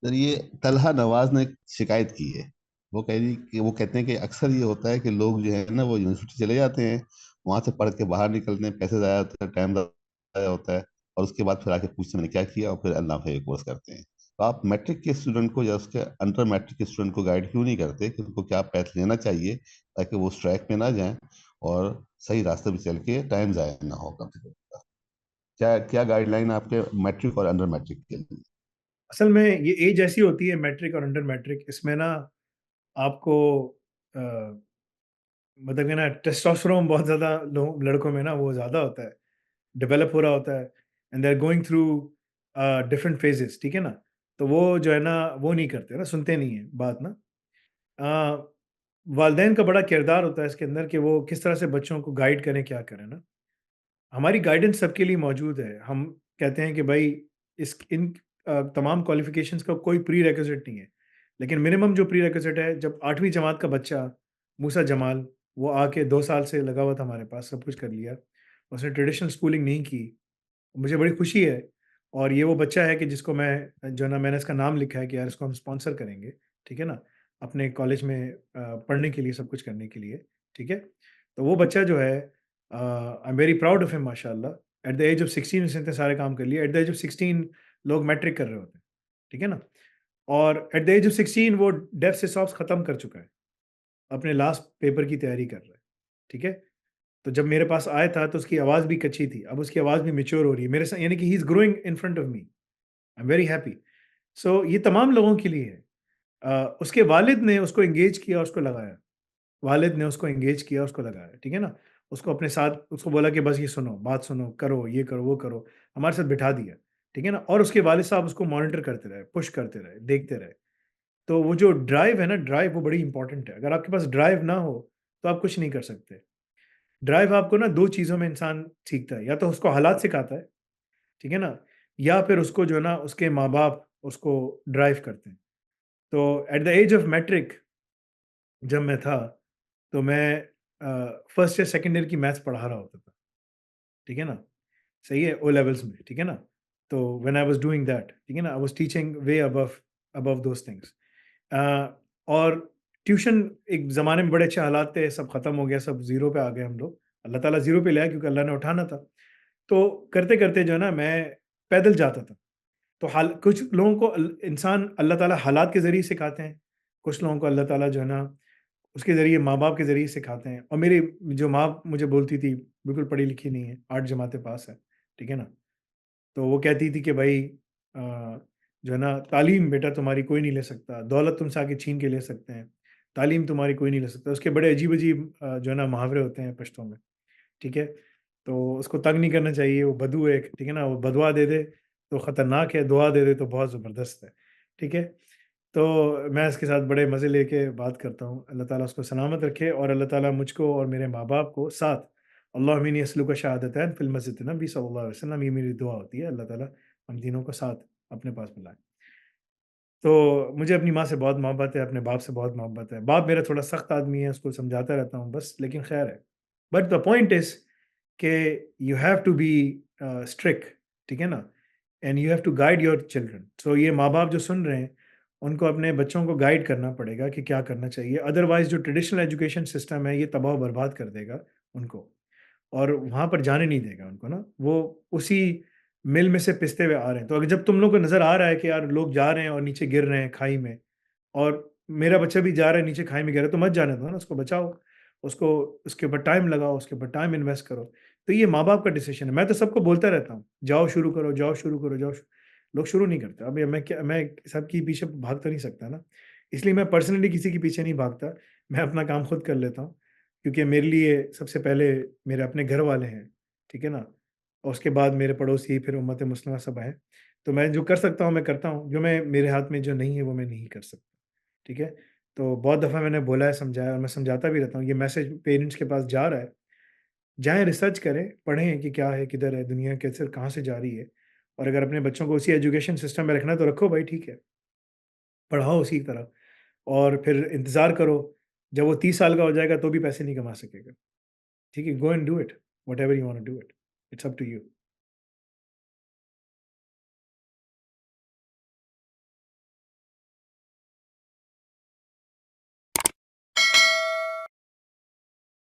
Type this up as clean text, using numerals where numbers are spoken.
Sir ये तलहा नवाज ने एक शिकायत की है। वो कहते हैं कि अक्सर ये होता है कि लोग जो है ना वो यूनिवर्सिटी चले जाते हैं, वहां से पढ़ के बाहर निकलते हैं, पैसे ज़ाया होता है, टाइम ज़ाया होता है, और उसके बाद फिर आके पूछते हैं मैंने क्या किया, और फिर अल्लाह पे कोर्स करते हैं। तो आप मैट्रिक के स्टूडेंट को या उसके अंडर मैट्रिक के स्टूडेंट को गाइड क्यों नहीं करते कि उनको क्या पैथ लेना चाहिए, ताकि वो उस ट्रैक में ना जाएं और सही रास्ते पे चल के टाइम ज़ाया ना हो कम से कम। क्या क्या गाइडलाइन आपके मैट्रिक और अंडर मैट्रिक के लिए? असल में ये एज ऐसी होती है मैट्रिक और अंडर मैट्रिक, इसमें ना आपको अ, मतलब कि ना टेस्टोस्टेरोन बहुत ज़्यादा लड़कों में ना वो ज़्यादा होता है, डेवलप हो रहा होता है, and they are going through different phases, ठीक है ना? तो वो जो है ना वो नहीं करते ना, सुनते नहीं है बात ना। अ, वालदेन का बड़ा किरदार होता है इसके अंदर कि वो किस तरह से बच्चों को गाइड करें, क्या करें ना। हमारी गाइडेंस सबके लिए मौजूद है। हम कहते हैं कि भाई इन तमाम क्वालिफ़िकेशंस का कोई प्री रिक्विज़िट नहीं है। लेकिन मिनिमम जो प्री रिक्विज़िट है, जब 8वीं जमात का बच्चा मूसा जमाल, वो आके 2 साल से लगा हुआ था हमारे पास, सब कुछ कर लिया। उसने ट्रेडिशनल स्कूलिंग नहीं की। मुझे बड़ी खुशी है, और ये वो बच्चा है कि जिसको मैं जो है ना मैंने इसका नाम लिखा है कि यार इसको हम स्पॉन्सर करेंगे, ठीक है ना? अपने कॉलेज में पढ़ने के लिए, सब कुछ करने के लिए, ठीक है? तो वो बच्चा जो है आई am very proud of him माशाल्लाह। एट द एज ऑफ 16 उसने इतने सारे काम कर लिए। एट द एज ऑफ 16 लोग मैट्रिक कर रहे होते हैं, ठीक है ना? और एट द एज ऑफ 16 वो डेफ सिसॉप्स खत्म कर चुका है, अपने लास्ट पेपर की तैयारी कर रहा है, ठीक है? तो जब मेरे पास आया था तो उसकी आवाज़ भी कच्ची थी, अब उसकी आवाज़ भी मैच्योर हो रही है मेरे साथ, यानी कि he is growing in front of me. I am very happy. So ये तमाम लोगों के लिए है। उसके वालिद ने उसको एंगेज किया, उसको लगाया। वालिद ने उसको एंगेज किया, उसको लगाया, ठीक है ना? उसको अपने साथ उसको बोला कि बस ये सुनो, बात सुनो, करो, ये करो, वो करो, हमारे साथ बिठा दिया, ठीक है ना? और उसके वालिद साहब उसको मॉनिटर करते रहे, पुश करते रहे, देखते रहे। तो वो जो ड्राइव है ना, ड्राइव वो बड़ी इंपॉर्टेंट है। अगर आपके पास ड्राइव ना हो, तो आप कुछ नहीं कर सकते। ड्राइव आपको ना 2 चीज़ों में इंसान सीखता है, या तो उसको हालात सिखाता है, ठीक है ना? या फिर उसको जो है ना उसके माँ-बाप उसको ड्राइव करते हैं। तो at the age of matric जब मैं था, तो मैं फर्स्ट या सेकंड ईयर की मैथ्स पढ़ा रहा होता था, ठीक है ना? सही है? ओ लेवल्स में, ठीक है ना? तो when I was doing that, ठीक है ना? I was teaching way above above those things. Uh, और ट्यूशन एक ज़माने में बड़े अच्छे हालात थे, सब खत्म हो गया, सब ज़ीरो पे आ गए हम लोग। अल्लाह ताला ज़ीरो पे ले आया क्योंकि अल्लाह ने उठाना था। तो करते-करते जो है ना मैं पैदल जाता था। तो हाल कुछ लोगों को इंसान अल्लाह ताला हालात के ज़रिए सिखाते हैं, कुछ लोगों को अल्लाह ताला जो है ना उसके ज़रिए माँ-बाप के ज़रिए सिखाते हैं। और मेरी जो माँ मुझे बोलती थी, बिल्कुल पढ़ी-लिखी नहीं है, 8 जमातें पास है, ठीक है ना? तो वो कहती थी कि भई जो है ना तालीम बेटा तुम्हारी कोई नहीं ले सकता, दौलत तुमसे आके छीन के ले सकते हैं, तालीम तुम्हारी कोई नहीं ले सकता। उसके बड़े अजीब-अजीब जो है ना मुहावरे होते हैं पश्तो में, ठीक है? तो उसको तंग नहीं करना चाहिए, वो बदू है एक, ठीक है ना? वो बदुआ दे दे तो खतरनाक है, दुआ दे दे तो बहुत ज़बरदस्त है, ठीक है? तो मैं इसके साथ बड़े मज़े लेके बात करता हूँ। अल्लाह ताला उसको सलामत रखे, और अल्लाह ताला मुझको और मेरे माँ-बाप को साथ, अल्लाहुम्मा इन्नी अस्अलुका शहादतैन फिल मस्जिद नबी सल्लल्लाहु अलैहि वसल्लम, ये मेरी दुआ होती है, अल्लाह ताला हम तीनों को साथ अपने पास मिलाए। तो मुझे अपनी माँ से बहुत मोहब्बत है, अपने बाप से बहुत मोहब्बत है। बाप मेरा थोड़ा सख्त आदमी है, उसको समझाता रहता हूँ बस, लेकिन ख़ैर है। बट द पॉइंट इज़ के you have to be strict, ठीक है ना? And you have to guide your children. So ये माँ-बाप जो सुन रहे हैं, उनको अपने बच्चों को गाइड करना पड़ेगा कि क्या करना चाहिए। अदरवाइज़ जो ट्रेडिशनल एजुकेशन सिस्टम है, ये तबाह और बर्बाद कर देगा उनको, और वहाँ पर जाने नहीं देगा उनको ना। वो उसी मिल में से पिसते हुए आ रहे हैं। तो अगर जब तुम लोग को नज़र आ रहा है कि यार लोग जा रहे हैं और नीचे गिर रहे हैं खाई में, और मेरा बच्चा भी जा रहा है नीचे खाई में गिर रहा है, तो मत जाने दो ना, उसको बचाओ। उसको उसके ऊपर टाइम लगाओ, उसके ऊपर टाइम इन्वेस्ट करो। तो ये माँ-बाप का डिसीज़न है। मैं तो सबको बोलता रहता हूँ, जाओ शुरू करो, जाओ शुरू करो, जाओ शु लोग शुरू नहीं करते। अब ये मैं सबके पीछे भाग तो नहीं सकता ना। इसलिए मैं पर्सनली किसी के पीछे नहीं भागता। मैं अपना काम खुद कर लेता हूँ। क्योंकि मेरे लिए सबसे पहले मेरे अपने घर वाले हैं, ठीक है ना? और उसके बाद मेरे पड़ोसी, फिर उम्मत मुस्लिमा सब हैं। तो मैं जो कर सकता हूँ, मैं करता हूँ। जो मैं मेरे हाथ में जो नहीं है, वो मैं नहीं कर सकता, ठीक है? तो बहुत दफ़ा मैंने बोला है, समझाया, और मैं समझाता भी रहता हूँ। ये मैसेज पेरेंट्स के पास जा रहा है, जाएँ रिसर्च करें, पढ़ें कि क्या है, किधर है, दुनिया कैसे कहाँ से जा रही है। और अगर अपने बच्चों को उसी एजुकेशन सिस्टम में रखना है, तो रखो भाई, ठीक है। पढ़ाओ उसी तरह, और फिर इंतज़ार करो, जब वो 30 साल का हो जाएगा तो भी पैसे नहीं कमा सकेगा। ठीक है? Go and do it, whatever you want to do it. It's up to you.